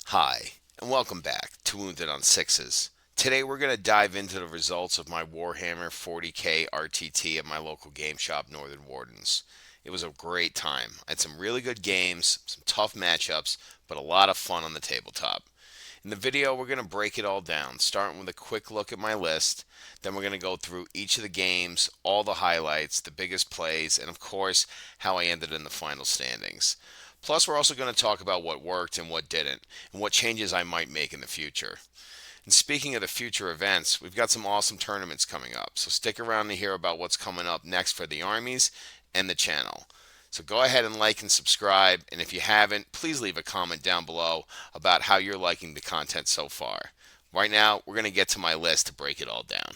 Hi, and welcome back to Wounded on Sixes. Today we're going to dive into the results of my Warhammer 40k RTT at my local game shop, Northern Wardens. It was a great time. I had some really good games, some tough matchups, but a lot of fun on the tabletop. In the video, we're going to break it all down, starting with a quick look at my list. Then we're going to go through each of the games, all the highlights, the biggest plays, and of course, how I ended in the final standings. Plus, we're also going to talk about what worked and what didn't, and what changes I might make in the future. And speaking of the future events, we've got some awesome tournaments coming up, so stick around to hear about what's coming up next for the armies and the channel. So go ahead and like and subscribe, and if you haven't, please leave a comment down below about how you're liking the content so far. Right now, we're going to get to my list to break it all down.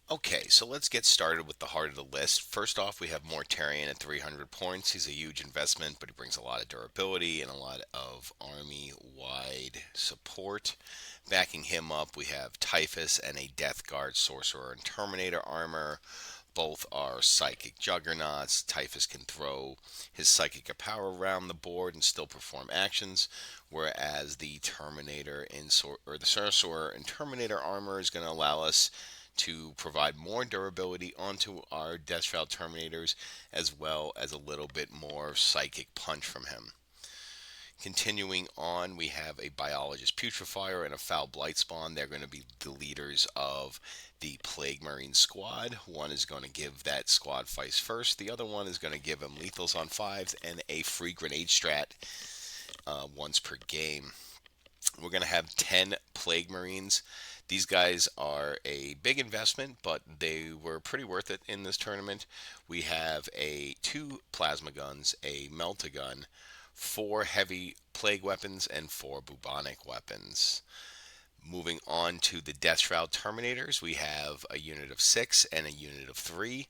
Okay, so let's get started with the heart of the list. First off, we have Mortarion at 300 points. He's a huge investment, but he brings a lot of durability and a lot of army-wide support. Backing him up, we have Typhus and a Death Guard Sorcerer and Terminator armor. Both are psychic juggernauts. Typhus can throw his psychic power around the board and still perform actions, whereas the Terminator or the Sorcerer and Terminator armor is going to allow us to provide more durability onto our Deathshroud Terminators, as well as a little bit more psychic punch from him. Continuing on, we have a Biologus Putrifier and a Foul Blightspawn. They're going to be the leaders of the Plague Marine squad. One is going to give that squad fights first. The other one is going to give him lethals on 5s and a free grenade strat once per game. We're going to have 10 Plague Marines. These guys are a big investment, but they were pretty worth it in this tournament. We have 2 plasma guns, a melt-a-gun, 4 heavy plague weapons, and 4 bubonic weapons. Moving on to the Deathshroud Terminators, we have a unit of 6 and a unit of 3.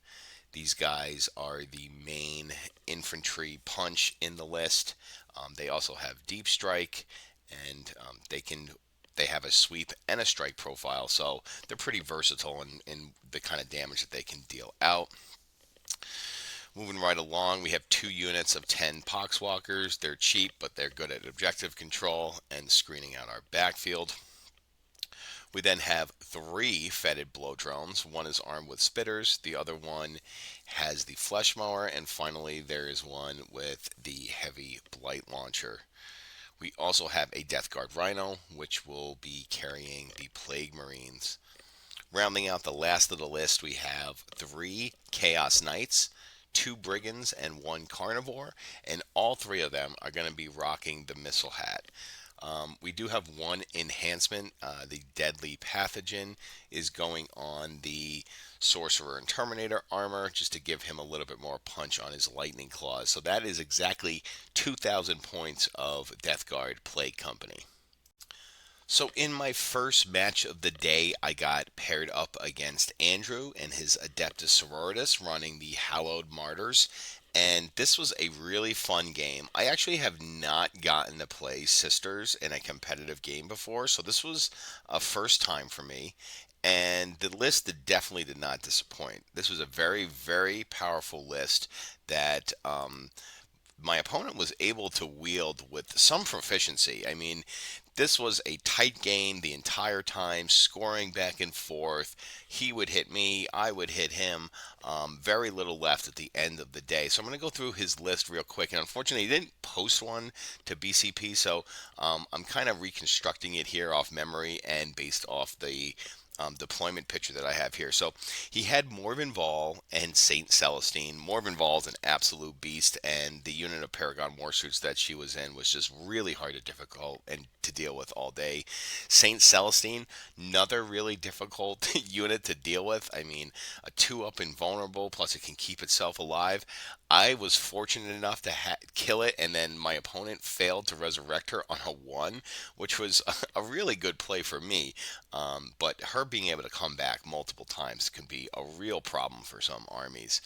These guys are the main infantry punch in the list. They also have deep strike, and they have a sweep and a strike profile, so they're pretty versatile in the kind of damage that they can deal out. Moving right along, we have 2 units of 10 Poxwalkers. They're cheap, but they're good at objective control and screening out our backfield. We then have 3 Foetid Bloat-drones. One is armed with spitters, the other one has the flesh mower, and finally there is one with the heavy blight launcher. We also have a Death Guard Rhino, which will be carrying the Plague Marines. Rounding out the last of the list, we have 3 Chaos Knights, 2 Brigands, and 1 Karnivore, and all 3 of them are going to be rocking the missile hat. We do have 1 enhancement. The deadly pathogen is going on the Sorcerer and Terminator armor, just to give him a little bit more punch on his lightning claws. So that is exactly 2,000 points of Death Guard Plague Company. So in my first match of the day, I got paired up against Andrew and his Adeptus Sororitas running the Hallowed Martyrs. And this was a really fun game. I actually have not gotten to play Sisters in a competitive game before, so this was a first time for me. And the list definitely did not disappoint. This was a very, very powerful list that my opponent was able to wield with some proficiency. I mean, this was a tight game the entire time, scoring back and forth. He would hit me, I would hit him. Very little left at the end of the day. So I'm going to go through his list real quick. And unfortunately, he didn't post one to BCP, so I'm kind of reconstructing it here off memory and based off the deployment picture that I have here. So he had Morven Vol and Saint Celestine. Morven Vol is an absolute beast, and the unit of Paragon Warsuits that she was in was just really hard and difficult and to deal with all day. Saint Celestine, another really difficult unit to deal with. I mean, a 2-up invulnerable, plus it can keep itself alive. I was fortunate enough to kill it, and then my opponent failed to resurrect her on a 1, which was a really good play for me. But her being able to come back multiple times can be a real problem for some armies.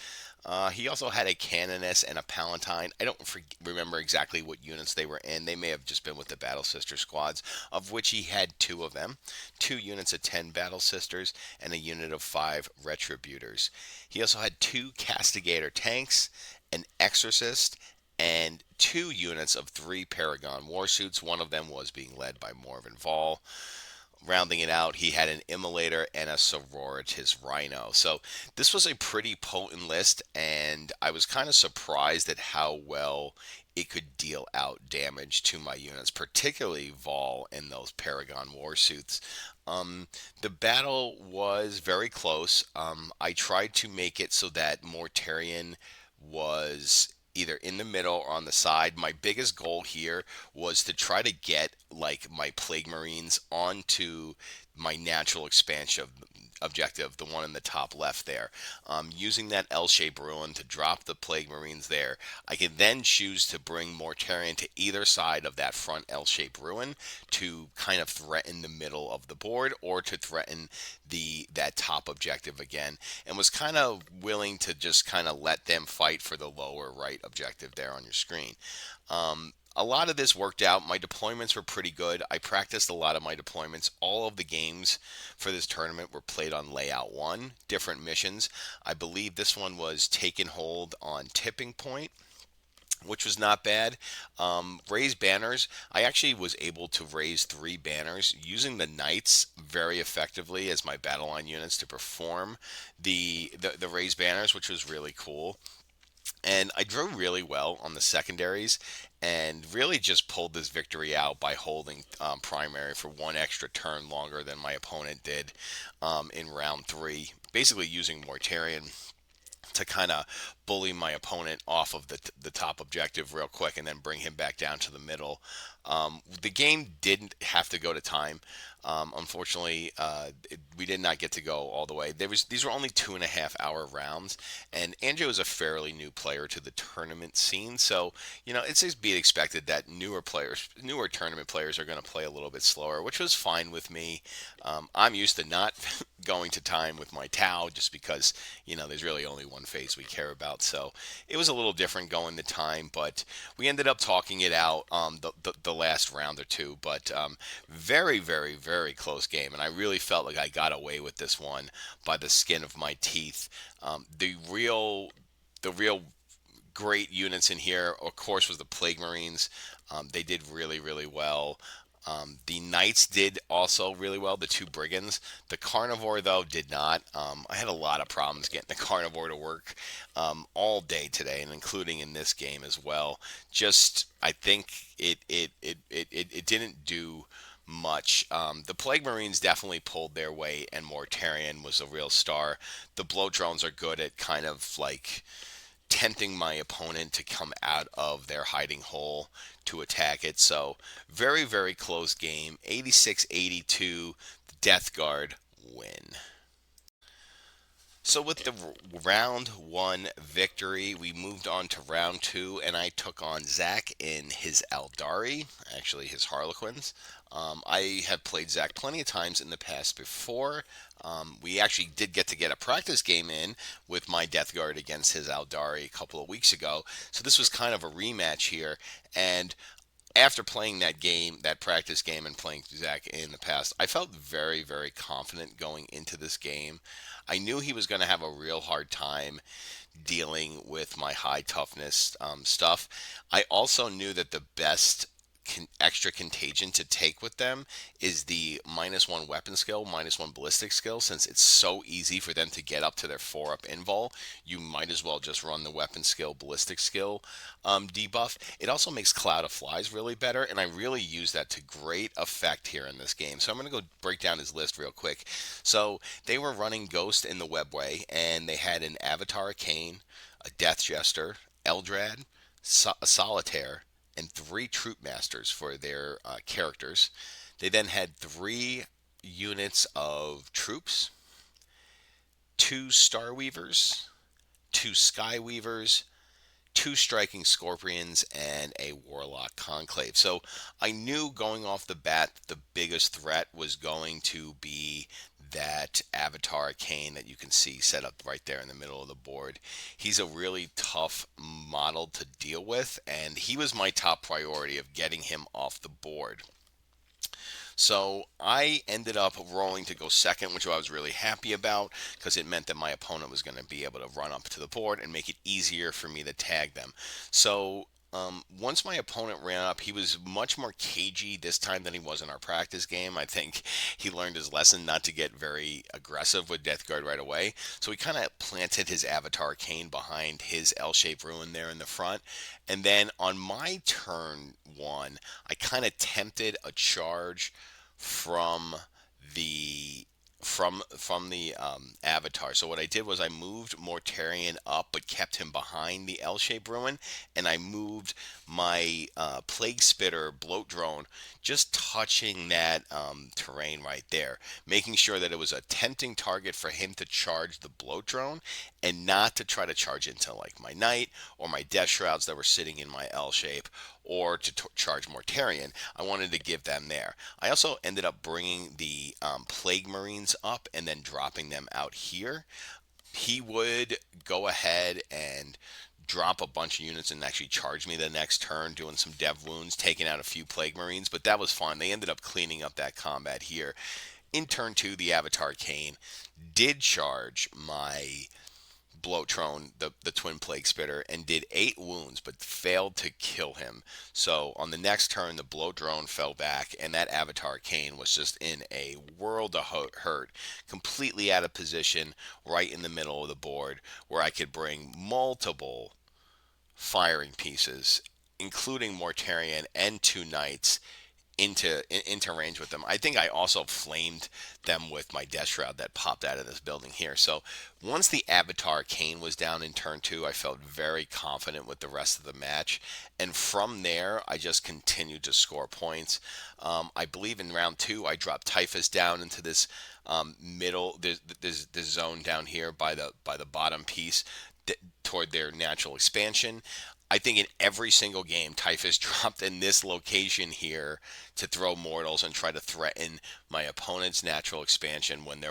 He also had a Canoness and a Palatine. I don't remember exactly what units they were in. They may have just been with the Battle Sister squads, of which he had two of them. Two units of 10 Battle Sisters and a unit of 5 Retributors. He also had two Castigator tanks, an Exorcist, and two units of 3 Paragon Warsuits. One of them was being led by Morven Vol. Rounding it out, he had an Immolator and a Sororitas Rhino. So this was a pretty potent list, and I was kind of surprised at how well it could deal out damage to my units, particularly Vol and those Paragon Warsuits. The battle was very close. I tried to make it so that Mortarion was either in the middle or on the side. My biggest goal here was to try to get like my Plague Marines onto my natural expansion objective, the one in the top left there. Using that L-shaped ruin to drop the Plague Marines there, I can then choose to bring Mortarion to either side of that front L-shaped ruin to kind of threaten the middle of the board or to threaten that top objective again, and was kind of willing to just kind of let them fight for the lower right objective there on your screen. A lot of this worked out. My deployments were pretty good. I practiced a lot of my deployments. All of the games for this tournament were played on Layout 1, different missions. I believe this one was Taken Hold on Tipping Point, which was not bad. Raise banners. I actually was able to raise 3 banners using the Knights very effectively as my battle line units to perform the raise banners, which was really cool. And I drew really well on the secondaries and really just pulled this victory out by holding primary for 1 extra turn longer than my opponent did in round 3. Basically using Mortarion to kind of bully my opponent off of the top objective real quick and then bring him back down to the middle. The game didn't have to go to time. Unfortunately, we did not get to go all the way. These were only 2.5-hour rounds, and Andrew is a fairly new player to the tournament scene, so it's just be expected that newer tournament players are going to play a little bit slower, which was fine with me. I'm used to not going to time with my Tau just because there's really only one phase we care about. So it was a little different going the time, but we ended up talking it out the last round or two. But very, very, very close game, and I really felt like I got away with this one by the skin of my teeth. The real great units in here, of course, was the Plague Marines. They did really, really well. The Knights did also really well, the 2 Brigands. The Karnivore, though, did not. I had a lot of problems getting the Karnivore to work all day today, and including in this game as well. Just, I think it didn't do much. The Plague Marines definitely pulled their weight, and Mortarion was a real star. The Bloat Drones are good at kind of like tempting my opponent to come out of their hiding hole to attack it. So very, very close game. 86-82, the Death Guard win. So with the round 1 victory, we moved on to round 2, and I took on Zach in his Eldari, actually his Harlequins. I have played Zach plenty of times in the past before. We actually did get a practice game in with my Death Guard against his Eldari a couple of weeks ago. So this was kind of a rematch here, and after playing that practice game and playing Zach in the past, I felt very, very confident going into this game. I knew he was going to have a real hard time dealing with my high toughness stuff. I also knew that the best extra contagion to take with them is the -1 weapon skill, -1 ballistic skill. Since it's so easy for them to get up to their 4-up invul, you might as well just run the weapon skill, ballistic skill debuff. It also makes Cloud of Flies really better, and I really use that to great effect here in this game. So I'm going to go break down his list real quick. So they were running Ghost in the Webway, and they had an Avatar Arcane, a Death Jester, Eldrad, a Solitaire, and 3 Troop Masters for their characters. They then had 3 units of troops, 2 Star Weavers, 2 Sky Weavers, 2 Striking Scorpions, and a Warlock Conclave. So I knew going off the bat the biggest threat was going to be that Avatar Kane that you can see set up right there in the middle of the board. He's a really tough model to deal with, and he was my top priority of getting him off the board. So I ended up rolling to go second, which I was really happy about because it meant that my opponent was going to be able to run up to the board and make it easier for me to tag them. So once my opponent ran up, he was much more cagey this time than he was in our practice game. I think he learned his lesson not to get very aggressive with Death Guard right away. So he kind of planted his Avatar Kane behind his L-shaped ruin there in the front. And then on my turn one, I kind of tempted a charge from the Avatar. So what I did was I moved Mortarion up, but kept him behind the L-shaped ruin, and I moved my Plague Spitter Bloat-drone just touching that terrain right there, making sure that it was a tempting target for him to charge the Bloat-drone and not to try to charge into like my Knight or my Deathshrouds that were sitting in my L shape, or to charge Mortarion. I wanted to give them there. I also ended up bringing the Plague Marines up and then dropping them out here. He would go ahead and drop a bunch of units and actually charge me the next turn, doing some dev wounds, taking out a few Plague Marines, but that was fun. They ended up cleaning up that combat here. In turn 2, the Avatar Kane did charge my Bloat-drone, the twin plague spitter, and did 8 wounds but failed to kill him. So on the next turn the Bloat-drone fell back and that Avatar Kane was just in a world of hurt, completely out of position right in the middle of the board where I could bring multiple firing pieces, including Mortarion and 2 knights, into range with them. I think I also flamed them with my Deathshroud that popped out of this building here. So once the Avatar Kane was down in turn 2, I felt very confident with the rest of the match. And from there, I just continued to score points. I believe in round 2, I dropped Typhus down into this middle, this zone down here by the bottom piece toward their natural expansion. I think in every single game, Typhus dropped in this location here to throw mortals and try to threaten my opponent's natural expansion when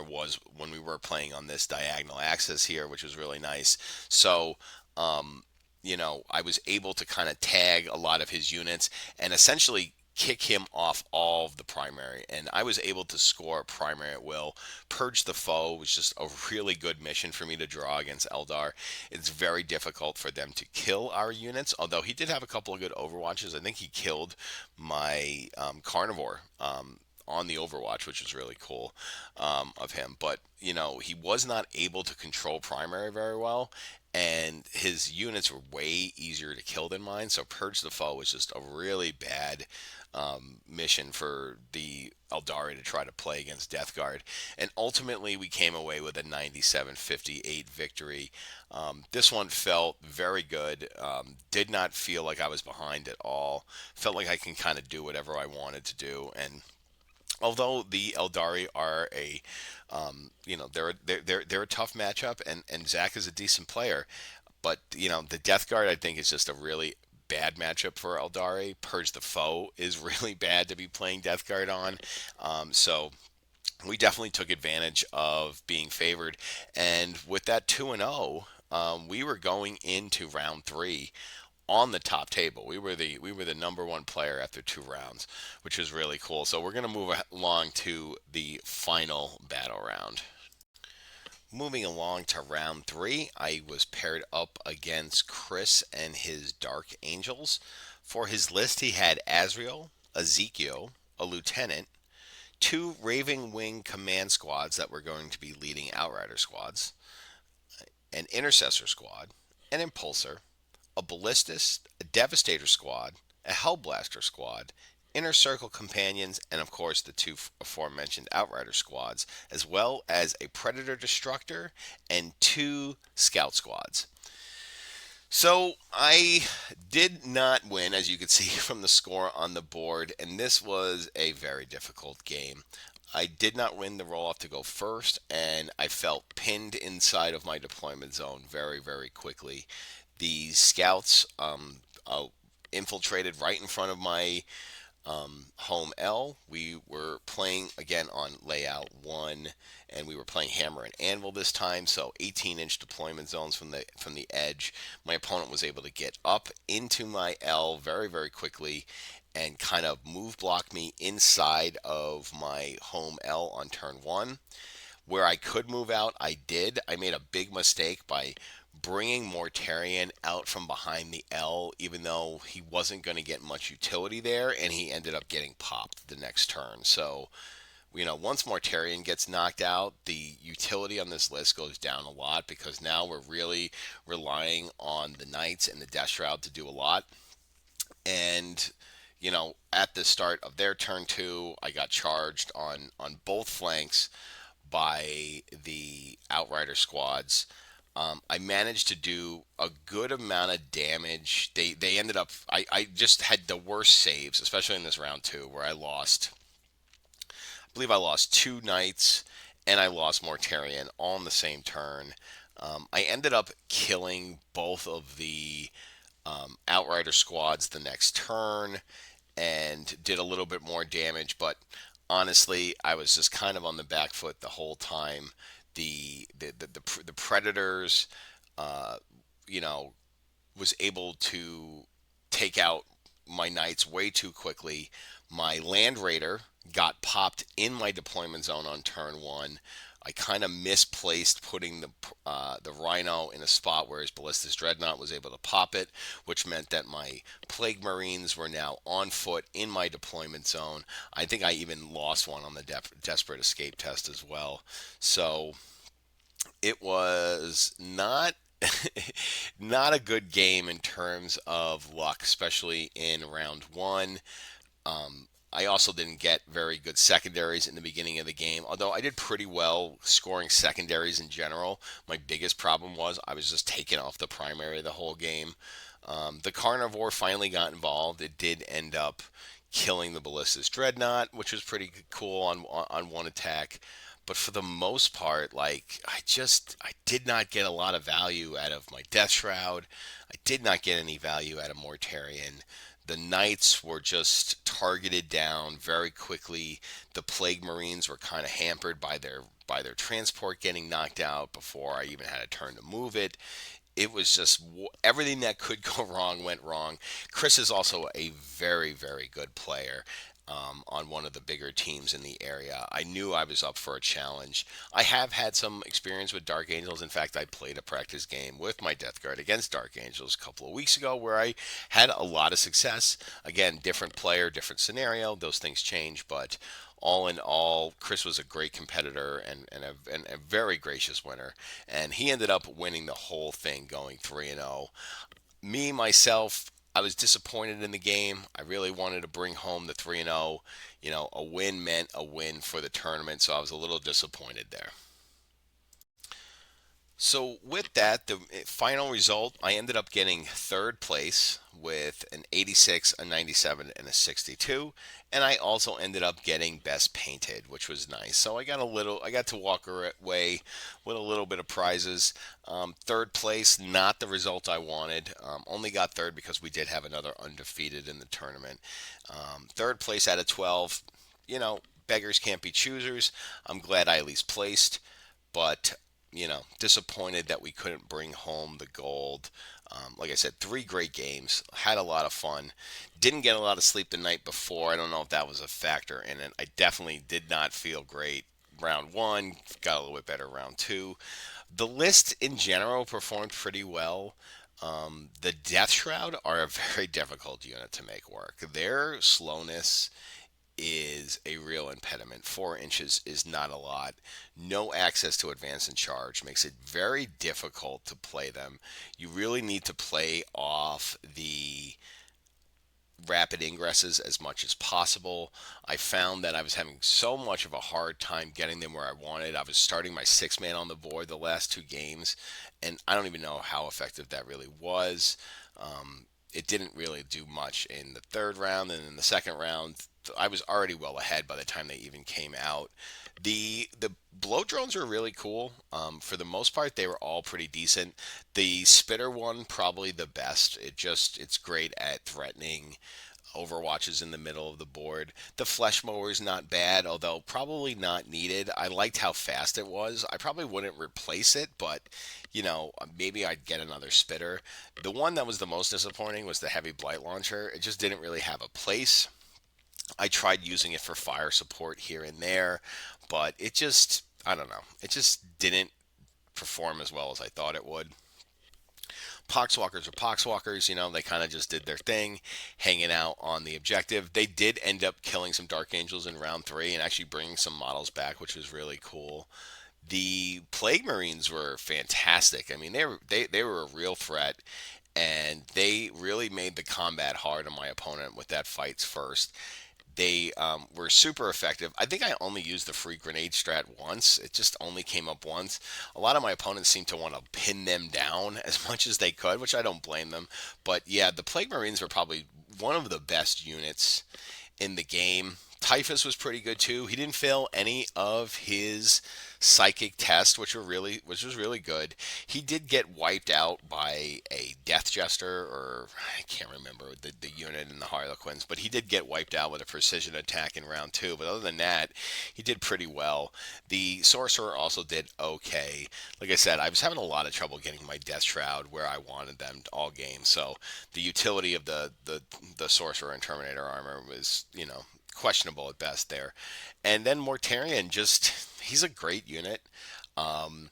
we were playing on this diagonal axis here, which was really nice. So, I was able to kind of tag a lot of his units and essentially kick him off all of the primary, and I was able to score primary at will. Purge the Foe was just a really good mission for me to draw against Eldar. It's very difficult for them to kill our units, although he did have a couple of good overwatches. I think he killed my Karnivore on the Overwatch, which was really cool of him. But, he was not able to control primary very well, and his units were way easier to kill than mine. So Purge the Foe was just a really bad mission for the Eldari to try to play against Death Guard. And ultimately, we came away with a 97-58 victory. This one felt very good. Did not feel like I was behind at all. Felt like I can kind of do whatever I wanted to do. And although the Eldari are they're a tough matchup, and Zach is a decent player, but the Death Guard I think is just a really bad matchup for Eldari. Purge the Foe is really bad to be playing Death Guard on, so we definitely took advantage of being favored, and with that 2-0, we were going into round 3 on the top table. We were the number 1 player after 2 rounds, which was really cool. So we're going to move along to the final battle round. Moving along to round 3, I was paired up against Chris and his Dark Angels. For his list, he had Azrael, Ezekiel, a lieutenant, 2 Raving Wing command squads that were going to be leading Outrider squads, an Intercessor squad, an Impulsor, a Ballistist, a Devastator squad, a Hellblaster squad, Inner Circle companions, and of course the 2 aforementioned Outrider squads, as well as a Predator Destructor and 2 Scout squads. So I did not win, as you could see from the score on the board, and this was a very difficult game. I did not win the roll-off to go first, and I felt pinned inside of my deployment zone very, very quickly. The scouts infiltrated right in front of my Home L, we were playing again on layout one, and we were playing Hammer and Anvil this time. So 18-inch deployment zones from the edge. My opponent was able to get up into my L very very quickly, and kind of move block me inside of my home L on turn one. Where I could move out, I did. I made a big mistake by bringing Mortarion out from behind the L, even though he wasn't going to get much utility there, and he ended up getting popped the next turn. So, once Mortarion gets knocked out, the utility on this list goes down a lot because now we're really relying on the Knights and the Deathshroud to do a lot. And at the start of their turn two, I got charged on both flanks by the Outrider squads. I managed to do a good amount of damage. They ended up. I just had the worst saves, especially in this round two, where I believe I lost two knights and I lost Mortarion all in the same turn. I ended up killing both of the Outrider squads the next turn and did a little bit more damage, but honestly, I was just kind of on the back foot the whole time. The Predators, uh, you know, was able to take out my knights way too quickly. My Land Raider got popped in my deployment zone on turn one. I kind of misplaced putting the Rhino in a spot where his Ballistic Dreadnought was able to pop it, which meant that my Plague Marines were now on foot in my deployment zone. I think I even lost one on the Desperate Escape test as well. So it was not not a good game in terms of luck, especially in round one. I also didn't get very good secondaries in the beginning of the game, although I did pretty well scoring secondaries in general. My biggest problem was I was just taking off the primary the whole game. The Karnivore finally got involved. It did end up killing the Ballistic Dreadnought, which was pretty cool on one attack. But for the most part, like I did not get a lot of value out of my Death Shroud. I did not get any value out of Mortarion. The Knights were just targeted down very quickly. The Plague Marines were kind of hampered by their transport getting knocked out before I even had a turn to move it. It was just everything that could go wrong went wrong. Chris is also a very, very good player. On one of the bigger teams in the area. I knew I was up for a challenge. I have had some experience with Dark Angels. In fact, I played a practice game with my Death Guard against Dark Angels a couple of weeks ago where I had a lot of success. Again, different player, different scenario. Those things change, but all in all, Chris was a great competitor and a very gracious winner. And he ended up winning the whole thing, going 3-0. Me, myself, I was disappointed in the game. I really wanted to bring home the 3-0. A win meant a win for the tournament, so I was a little disappointed there. So with that, the final result, I ended up getting third place with an 86, a 97, and a 62, and I also ended up getting best painted, which was nice. So I got to walk away with a little bit of prizes. Third place, not the result I wanted. Only got third because we did have another undefeated in the tournament. Third place out of 12. Beggars can't be choosers. I'm glad I at least placed, but disappointed that we couldn't bring home the gold. Like I said, three great games. Had a lot of fun. Didn't get a lot of sleep the night before. I don't know if that was a factor in it. I definitely did not feel great round one. Got a little bit better round two. The list in general performed pretty well. The Death Shroud are a very difficult unit to make work. Their slowness is a real impediment. 4 inches is not a lot. No access to advance and charge makes it very difficult to play them. You really need to play off the rapid ingresses as much as possible. I found that I was having so much of a hard time getting them where I wanted. I was starting my 6 man on the board the last two games, and I don't even know how effective that really was. It didn't really do much in the third round, and in the second round, I was already well ahead by the time they even came out. The bloat drones were really cool. For the most part, they were all pretty decent. The spitter one probably the best. It's great at threatening Overwatch is in the middle of the board. The flesh mower is not bad, although probably not needed. I liked how fast it was. I probably wouldn't replace it, but maybe I'd get another spitter. The one that was the most disappointing was the heavy blight launcher. It just didn't really have a place. I tried using it for fire support here and there, but I don't know. It just didn't perform as well as I thought it would. Poxwalkers are Poxwalkers, they kind of just did their thing, hanging out on the objective. They did end up killing some Dark Angels in round three and actually bringing some models back, which was really cool. The Plague Marines were fantastic. I mean, they were a real threat, and they really made the combat hard on my opponent with that fights first. They were super effective. I think I only used the free grenade strat once. It just only came up once. A lot of my opponents seem to want to pin them down as much as they could, which I don't blame them. But yeah, the Plague Marines were probably one of the best units in the game. Typhus was pretty good too. He didn't fail any of his psychic tests, which was really good. He did get wiped out by a Death Jester, or I can't remember the unit in the Harlequins, but he did get wiped out with a precision attack in round two. But other than that, he did pretty well. The Sorcerer also did okay. Like I said, I was having a lot of trouble getting my Death Shroud where I wanted them all game. So the utility of the Sorcerer and Terminator armor was, questionable at best there. And then Mortarion, he's a great unit. Um,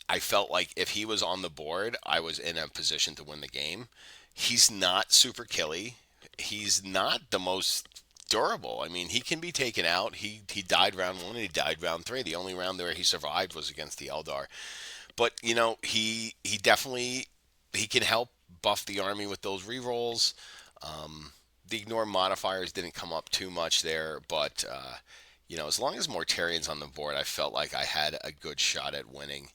I felt like if he was on the board, I was in a position to win the game. He's not super killy. He's not the most durable. I mean, he can be taken out. He died round one and he died round three. The only round where he survived was against the Eldar. But he definitely he can help buff the army with those rerolls. The ignore modifiers didn't come up too much there, but as long as Mortarion's on the board, I felt like I had a good shot at winning.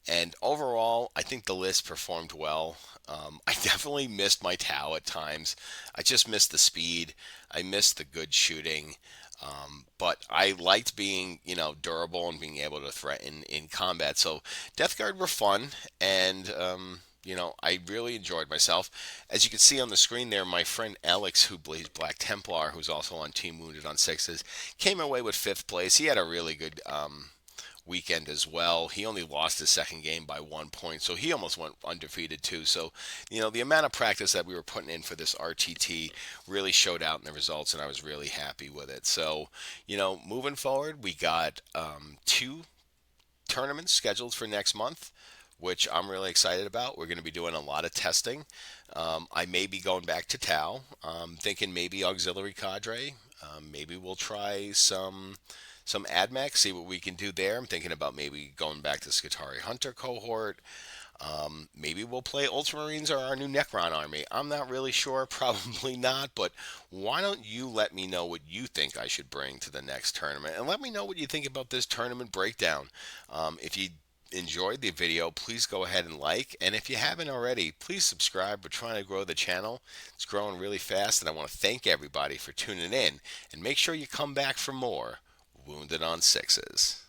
And overall, I think the list performed well. I definitely missed my Tau at times. I just missed the speed. I missed the good shooting. But I liked being, durable and being able to threaten in combat. So Death Guard were fun, and I really enjoyed myself. As you can see on the screen there, my friend Alex, who plays Black Templar, who's also on Team Wounded on Sixes, came away with fifth place. He had a really good weekend as well. He only lost his second game by 1 point, so he almost went undefeated too. So, the amount of practice that we were putting in for this RTT really showed out in the results, and I was really happy with it. So, moving forward, we got two tournaments scheduled for next month, which I'm really excited about. We're going to be doing a lot of testing. I may be going back to Tau. I'm thinking maybe auxiliary cadre. Maybe we'll try some AdMech, see what we can do there. I'm thinking about maybe going back to Skitarii Hunter cohort. Maybe we'll play Ultramarines or our new Necron army. I'm not really sure, probably not, but why don't you let me know what you think I should bring to the next tournament, and let me know what you think about this tournament breakdown. If you enjoyed the video, please go ahead and like, and if you haven't already, please subscribe. We're trying to grow the channel. It's growing really fast, and I want to thank everybody for tuning in, and make sure you come back for more Wounded on Sixes.